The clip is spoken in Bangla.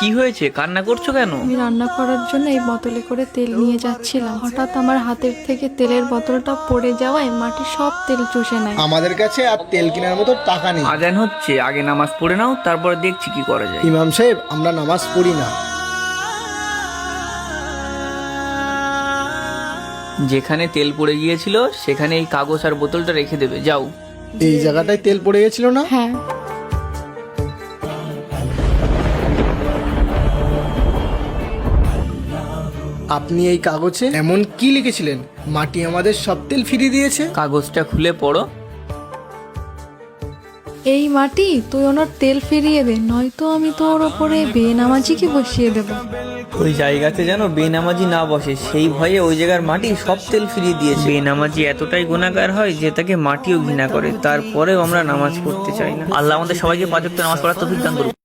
কি হয়েছে, কান্না করছো কেন? আমি রান্না করার জন্য এই বোতলে করে তেল নিয়ে যাচ্ছিলাম, হঠাৎ আমার হাতের থেকে তেলের বোতলটা পড়ে যাওয়ায় মাটি সব তেল চুষে নেয়। আমাদের কাছে আর তেল কেনার মতো টাকা নেই। আজান হচ্ছে, আগে নামাজ পড়ে নাও, তারপরে দেখছি কি করা যায়। ইমাম সাহেব, আমরা নামাজ পড়ি না। যেখানে তেল পড়ে গিয়েছিল সেখানে এই কাগজ আর বোতলটা রেখে দেবে, যাও। এই জায়গাটায় তেল পড়ে গেছিল না? হ্যাঁ। আপনি এই কাগজে এমন কি লিখেছিলেন? মাটি আমাদের সব তেল ফিরিয়ে দিয়েছে। কাগজটা খুলে পড়ো। এই মাটি, তুই ওনার তেল ফিরিয়ে দে, নয়তো আমি তোর ওপরে বেনামাজিকে বসিয়ে দেব। ওই জায়গাতে যেন বেনামাজি না বসে, সেই ভয়ে ওই জায়গার মাটি সব তেল ফিরিয়ে দিয়েছে। বেনামাজি এতটাই গুনাহগার হয় যে তাকে মাটিও ঘৃণা করে, তারপরেও আমরা নামাজ পড়তে চাই না। আল্লাহ আমাদের সবাইকে 5 ওয়াক্ত নামাজ পড়ার তৌফিক দান করুন।